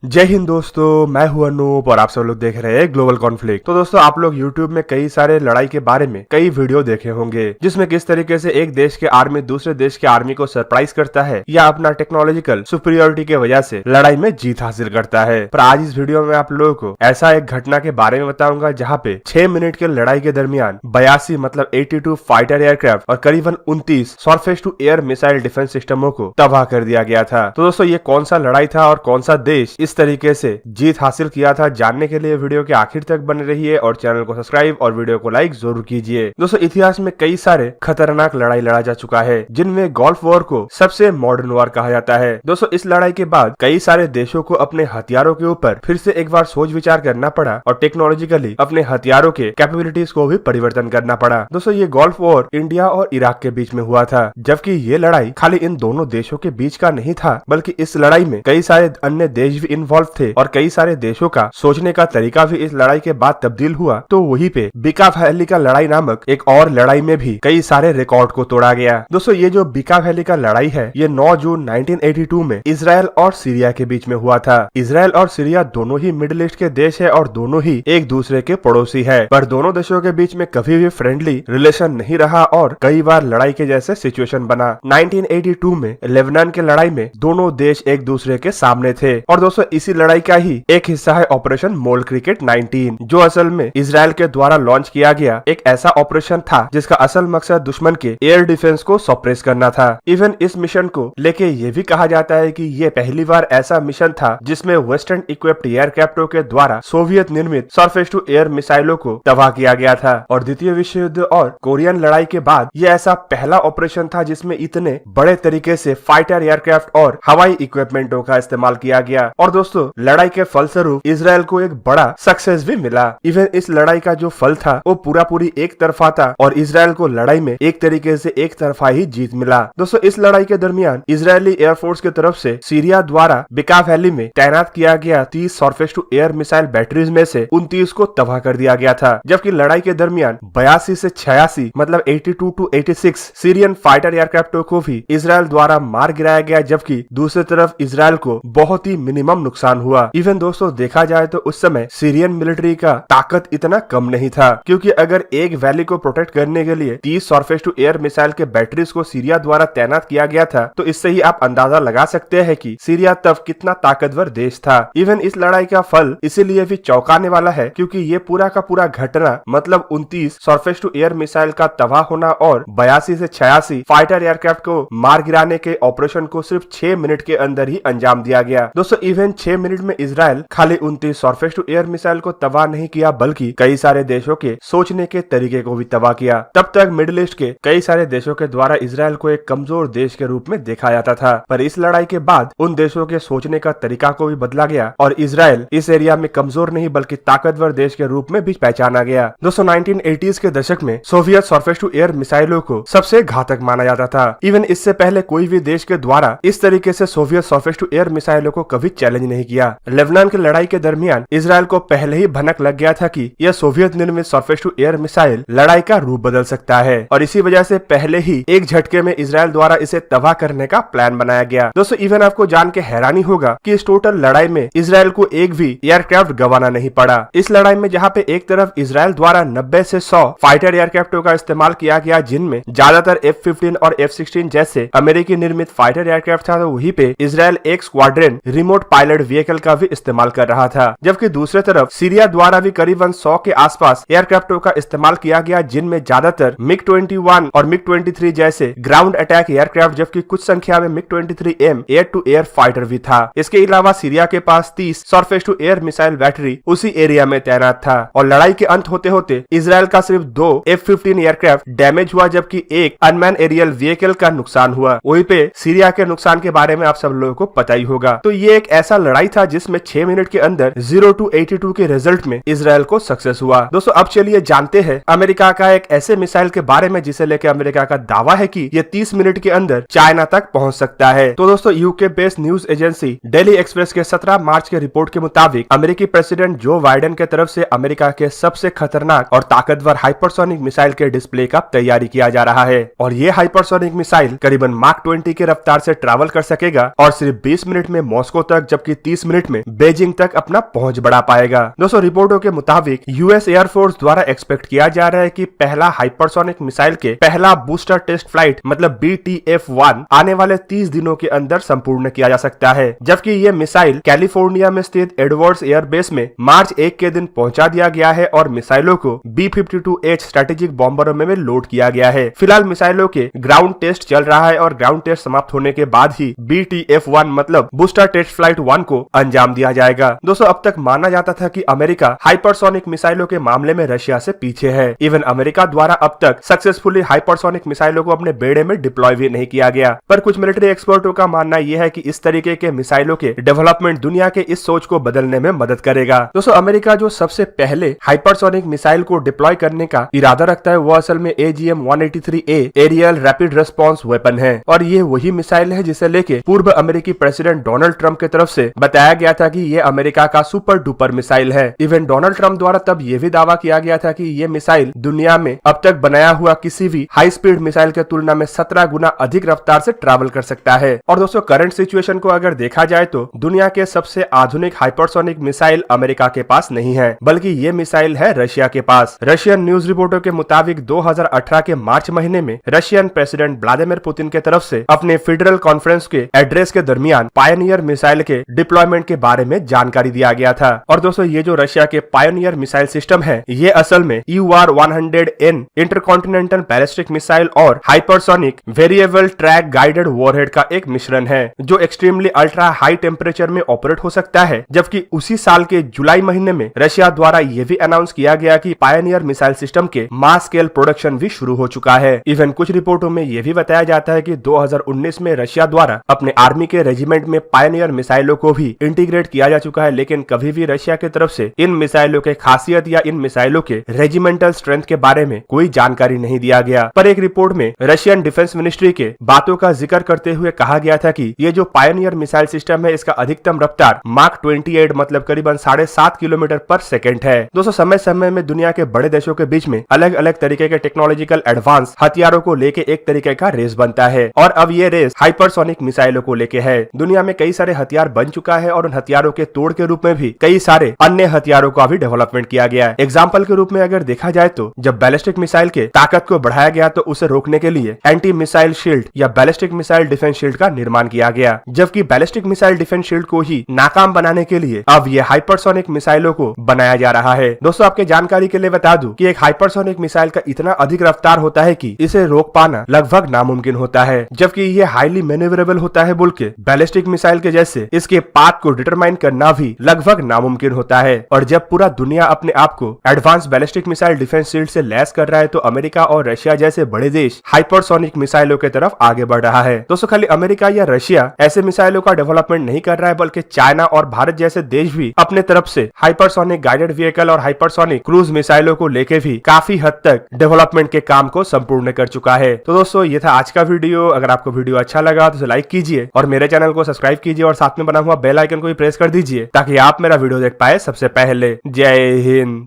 जय हिंद दोस्तों, मैं हूं अनूप और आप सब लोग देख रहे हैं ग्लोबल कॉन्फ्लिक्ट। तो दोस्तों, आप लोग YouTube में कई सारे लड़ाई के बारे में कई वीडियो देखे होंगे जिसमें किस तरीके से एक देश के आर्मी दूसरे देश के आर्मी को सरप्राइज करता है या अपना टेक्नोलॉजिकल सुपीरियोरिटी के वजह से लड़ाई में जीत हासिल करता है। पर आज इस वीडियो में आप लोगों को ऐसा एक घटना के बारे में बताऊंगा जहाँ पे 6 मिनट के लड़ाई के दरमियान 82 मतलब 82 फाइटर एयरक्राफ्ट और करीबन 29 surface to air missile defence सिस्टमों को तबाह कर दिया गया था। तो दोस्तों, ये कौन सा लड़ाई था और कौन सा देश इस तरीके से जीत हासिल किया था, जानने के लिए वीडियो के आखिर तक बने रहिए और चैनल को सब्सक्राइब और वीडियो को लाइक जरूर कीजिए। दोस्तों, इतिहास में कई सारे खतरनाक लड़ाई लड़ा जा चुका है जिनमें गल्फ वॉर को सबसे मॉडर्न वॉर कहा जाता है। दोस्तों, इस लड़ाई के बाद कई सारे देशों को अपने हथियारों के ऊपर फिर से एक बार सोच विचार करना पड़ा और टेक्नोलॉजिकली अपने हथियारों के कैपेबिलिटीज को भी परिवर्तन करना पड़ा। दोस्तों, ये गल्फ वॉर इंडिया और इराक के बीच में हुआ था, जबकि ये लड़ाई खाली इन दोनों देशों के बीच का नहीं था, बल्कि इस लड़ाई में कई सारे अन्य देश भी इन्वॉल्व थे और कई सारे देशों का सोचने का तरीका भी इस लड़ाई के बाद तब्दील हुआ। तो वहीं पे बीका वैली का लड़ाई नामक एक और लड़ाई में भी कई सारे रिकॉर्ड को तोड़ा गया। दोस्तों, ये जो बीका वैली का लड़ाई है, ये 9 जून 1982 में इजराइल और सीरिया के बीच में हुआ था। इजराइल और सीरिया दोनों ही मिडिल ईस्ट के देश है और दोनों ही एक दूसरे के पड़ोसी है, पर दोनों देशों के बीच में कभी भी फ्रेंडली रिलेशन नहीं रहा और कई बार लड़ाई के जैसे सिचुएशन बना। 1982 में लेबनान के लड़ाई में दोनों देश एक दूसरे के सामने थे और दोस्तों, इसी लड़ाई का ही एक हिस्सा है ऑपरेशन मोल क्रिकेट 19, जो असल में इजराइल के द्वारा लॉन्च किया गया एक ऐसा ऑपरेशन था जिसका असल मकसद दुश्मन के एयर डिफेंस को सप्रेस करना था। इवन इस मिशन को लेके ये भी कहा जाता है कि ये पहली बार ऐसा मिशन था जिसमें वेस्टर्न इक्विप्ड एयरक्राफ्टों के द्वारा सोवियत निर्मित सरफेस टू एयर मिसाइलों को तबाह किया गया था। और द्वितीय विश्व युद्ध और कोरियन लड़ाई के बाद ये ऐसा पहला ऑपरेशन था जिसमें इतने बड़े तरीके से फाइटर एयरक्राफ्ट और हवाई इक्विपमेंटों का इस्तेमाल किया गया। और दोस्तों, लड़ाई के फलस्वरूप इजराइल को एक बड़ा सक्सेस भी मिला। इवन इस लड़ाई का जो फल था वो पूरी एक तरफा था और इजराइल को लड़ाई में एक तरीके से एक तरफा ही जीत मिला। दोस्तों, इस लड़ाई के दरमियान इजरायली एयरफोर्स की तरफ से सीरिया द्वारा बीका वैली में तैनात किया गया 30 surface to air missile batteries में से 29 को तबाह कर दिया गया था, जबकि लड़ाई के दरमियान 82 से 86 मतलब 82 to 86 सीरियन फाइटर एयरक्राफ्टों को भी इजराइल द्वारा मार गिराया गया, जबकि दूसरी तरफ इजराइल को बहुत ही मिनिमम नुकसान हुआ। इवन दोस्तों, देखा जाए तो उस समय सीरियन मिलिट्री का ताकत इतना कम नहीं था, क्योंकि अगर एक वैली को प्रोटेक्ट करने के लिए 30 सरफेस टू एयर मिसाइल के बैटरीज को सीरिया द्वारा तैनात किया गया था, तो इससे ही आप अंदाजा लगा सकते हैं कि सीरिया तब कितना ताकतवर देश था। इवन इस लड़ाई का फल इसीलिए भी चौंकाने वाला है क्योंकि ये पूरा का पूरा घटना मतलब 29 सरफेस टू एयर मिसाइल का तबाह होना और 82 से 86 फाइटर एयरक्राफ्ट को मार गिराने के ऑपरेशन को सिर्फ 6 मिनट के अंदर ही अंजाम दिया गया। दोस्तों, इवन 6 मिनट में इजराइल खाली 29 सरफेस टू एयर मिसाइल को तबाह नहीं किया, बल्कि कई सारे देशों के सोचने के तरीके को भी तबाह किया। तब तक मिडिल ईस्ट के कई सारे देशों के द्वारा इजराइल को एक कमजोर देश के रूप में देखा जाता था, पर इस लड़ाई के बाद उन देशों के सोचने का तरीका को भी बदला गया और इजराइल इस एरिया में कमजोर नहीं बल्कि ताकतवर देश के रूप में भी पहचाना गया। दोस्तों, 1980s के दशक में सोवियत सरफेस टू एयर मिसाइलों को सबसे घातक माना जाता था। इवन इससे पहले कोई भी देश के द्वारा इस तरीके से सोवियत सरफेस टू एयर मिसाइलों को कभी चैलेंज नहीं किया। लेबनान की लड़ाई के दरमियान इजराइल को पहले ही भनक लग गया था कि यह सोवियत निर्मित सरफेस टू एयर मिसाइल लड़ाई का रूप बदल सकता है और इसी वजह से पहले ही एक झटके में इजराइल द्वारा इसे तबाह करने का प्लान बनाया गया। दोस्तों, इवन आपको जान के हैरानी होगा कि इस टोटल लड़ाई में इजराइल को एक भी एयरक्राफ्ट गंवाना नहीं पड़ा। इस लड़ाई में जहाँ पे एक तरफ इजराइल द्वारा 90 से 100 फाइटर एयरक्राफ्टों का इस्तेमाल किया गया, जिनमें ज्यादातर F-15 और F-16 जैसे अमेरिकी निर्मित फाइटर एयरक्राफ्ट था, तो वहीं पे इजराइल एक स्क्वाड्रन रिमोट पायलट व्हीकल का भी इस्तेमाल कर रहा था। जबकि दूसरी तरफ सीरिया द्वारा भी करीबन 100 के आसपास एयरक्राफ्टों का इस्तेमाल किया गया, जिनमें ज्यादातर MiG-21 और MiG-23 जैसे ग्राउंड अटैक एयरक्राफ्ट, जबकि कुछ संख्या में MiG-23M air to air fighter भी था। इसके अलावा सीरिया के पास 30 surface to air missile battery उसी एरिया में तैनात था और लड़ाई के अंत होते होते इजराइल का सिर्फ 2 F-15 एयरक्राफ्ट डैमेज हुआ, जबकि एक अनमैन एरियल व्हीकल का नुकसान हुआ। वहीं पे सीरिया के नुकसान के बारे में आप सब लोगों को पता ही होगा। तो ये एक ऐसा लड़ाई था जिसमें 6 मिनट के अंदर 0 to 82 के रिजल्ट में इजराइल को सक्सेस हुआ। दोस्तों, अब चलिए जानते हैं अमेरिका का एक ऐसे मिसाइल के बारे में जिसे लेकर अमेरिका का दावा है कि ये 30 मिनट के अंदर चाइना तक पहुंच सकता है। तो दोस्तों, UK based news agency daily express के 17 मार्च के रिपोर्ट के मुताबिक अमेरिकी प्रेसिडेंट जो बाइडेन के तरफ से अमेरिका के सबसे खतरनाक और ताकतवर हाइपरसोनिक मिसाइल के डिस्प्ले का तैयारी किया जा रहा है और ये हाइपरसोनिक मिसाइल करीबन माक 20 की रफ्तार से ट्रैवल कर सकेगा और सिर्फ 20 मिनट में मॉस्को तक, जबकि कि 30 मिनट में बीजिंग तक अपना पहुंच बढ़ा पाएगा। दोस्तों रिपोर्टों के मुताबिक यूएस एयरफोर्स द्वारा एक्सपेक्ट किया जा रहा है कि पहला हाइपरसोनिक मिसाइल के पहला बूस्टर टेस्ट फ्लाइट मतलब BTF-1 आने वाले 30 दिनों के अंदर संपूर्ण किया जा सकता है, जबकि ये मिसाइल कैलिफोर्निया में स्थित एडवर्ड्स एयरबेस में मार्च 1 के दिन पहुंचा दिया गया है और मिसाइलों को B-52H स्ट्रेटेजिक बॉम्बरों में लोड किया गया है। फिलहाल मिसाइलों के ग्राउंड टेस्ट चल रहा है और ग्राउंड टेस्ट समाप्त होने के बाद ही BTF-1 मतलब बूस्टर टेस्ट फ्लाइट 1 को अंजाम दिया जाएगा। दोस्तों अब तक माना जाता था कि अमेरिका हाइपरसोनिक मिसाइलों के मामले में रशिया से पीछे है। इवन अमेरिका द्वारा अब तक सक्सेसफुली हाइपरसोनिक मिसाइलों को अपने बेड़े में डिप्लॉय भी नहीं किया गया, पर कुछ मिलिट्री एक्सपर्टों का मानना यह है कि इस तरीके के मिसाइलों के डेवलपमेंट दुनिया के इस सोच को बदलने में मदद करेगा। दोस्तों अमेरिका जो सबसे पहले हाइपरसोनिक मिसाइल को डिप्लॉय करने का इरादा रखता है वो असल में AGM-183A aerial rapid response weapon है, और ये वही मिसाइल है जिसे लेके पूर्व अमेरिकी प्रेसिडेंट डोनाल्ड ट्रंप की तरफ से बताया गया था कि ये अमेरिका का सुपर डुपर मिसाइल है। इवन डोनाल्ड ट्रंप द्वारा तब ये भी दावा किया गया था कि ये मिसाइल दुनिया में अब तक बनाया हुआ किसी भी हाई स्पीड मिसाइल के तुलना में 17 गुना अधिक रफ्तार से ट्रैवल कर सकता है। और दोस्तों करंट सिचुएशन को अगर देखा जाए तो दुनिया के सबसे आधुनिक हाइपरसोनिक मिसाइल अमेरिका के पास नहीं है, बल्कि ये मिसाइल है रशिया के पास। रशियन न्यूज रिपोर्टों के मुताबिक 2018 के मार्च महीने में रशियन प्रेसिडेंट व्लादिमीर पुतिन के तरफ से अपने फेडरल कॉन्फ्रेंस के एड्रेस के दरमियान पायनियर मिसाइल के डिप्लॉयमेंट के बारे में जानकारी दिया गया था। और दोस्तों ये जो रशिया के पायनियर मिसाइल सिस्टम है ये असल में UR-100N इंटरकॉन्टिनेंटल बैलिस्टिक मिसाइल और hypersonic variable track guided warhead का एक मिश्रण है जो एक्सट्रीमली अल्ट्रा हाई टेम्परेचर में ऑपरेट हो सकता है। जबकि उसी साल के जुलाई महीने में रशिया द्वारा यह भी अनाउंस किया गया कि पायनियर मिसाइल सिस्टम के मास स्केल प्रोडक्शन भी शुरू हो चुका है। इवन कुछ रिपोर्टों में यह भी बताया जाता है कि 2019 में रशिया द्वारा अपने आर्मी के रेजिमेंट में पायनियर मिसाइलों को भी इंटीग्रेट किया जा चुका है, लेकिन कभी भी रशिया की तरफ से इन मिसाइलों के खासियत या इन मिसाइलों के रेजिमेंटल स्ट्रेंथ के बारे में कोई जानकारी नहीं दिया गया। पर एक रिपोर्ट में रशियन डिफेंस मिनिस्ट्री के बातों का जिक्र करते हुए कहा गया था कि ये जो पायनियर मिसाइल सिस्टम है इसका अधिकतम रफ्तार माक 28 मतलब करीबन 7.5 किलोमीटर पर सेकेंड है। दोस्तों समय समय में दुनिया के बड़े देशों के बीच में अलग अलग तरीके के टेक्नोलॉजिकल एडवांस हथियारों को लेके एक तरीके का रेस बनता है, और अब ये रेस हाइपरसोनिक मिसाइलों को लेके है। दुनिया में कई सारे हथियार बन चुका है और उन हथियारों के तोड़ के रूप में भी कई सारे अन्य हथियारों का भी डेवलपमेंट किया गया है। एग्जाम्पल के रूप में अगर देखा जाए तो जब बैलिस्टिक मिसाइल के ताकत को बढ़ाया गया तो उसे रोकने के लिए एंटी मिसाइल शील्ड या बैलिस्टिक मिसाइल डिफेंस शील्ड का निर्माण किया गया, जबकि बैलिस्टिक मिसाइल डिफेंस शील्ड को ही नाकाम बनाने के लिए अब ये हाइपरसोनिक मिसाइलों को बनाया जा रहा है। दोस्तों आपके जानकारी के लिए बता दूं कि एक हाइपरसोनिक मिसाइल का इतना अधिक रफ्तार होता है कि इसे रोक पाना लगभग नामुमकिन होता है, जबकि ये हाईली मैन्यूवरेबल होता है बोल के बैलिस्टिक मिसाइल के जैसे इसके पाथ को डिटरमाइन करना भी लगभग नामुमकिन होता है। और जब पूरा दुनिया अपने आप को advance ballistic missile defence shield से लैस कर रहा है तो अमेरिका और रशिया जैसे बड़े देश हाइपरसोनिक मिसाइलों की तरफ आगे बढ़ रहा है। दोस्तों खाली अमेरिका या रशिया ऐसे मिसाइलों का डेवलपमेंट नहीं कर रहा है, बल्कि चाइना और भारत जैसे देश भी अपने तरफ से हाइपरसोनिक गाइडेड व्हीकल और हाइपरसोनिक क्रूज मिसाइलों को लेके भी काफी हद तक डेवलपमेंट के काम को संपूर्ण कर चुका है। तो दोस्तों ये था आज का वीडियो। अगर आपको वीडियो अच्छा लगा तो लाइक कीजिए और मेरे चैनल को सब्सक्राइब कीजिए और साथ में बना हुआ बेल आइकन को भी प्रेस कर दीजिए ताकि आप मेरा वीडियो देख पाए सबसे पहले। जय हिंद।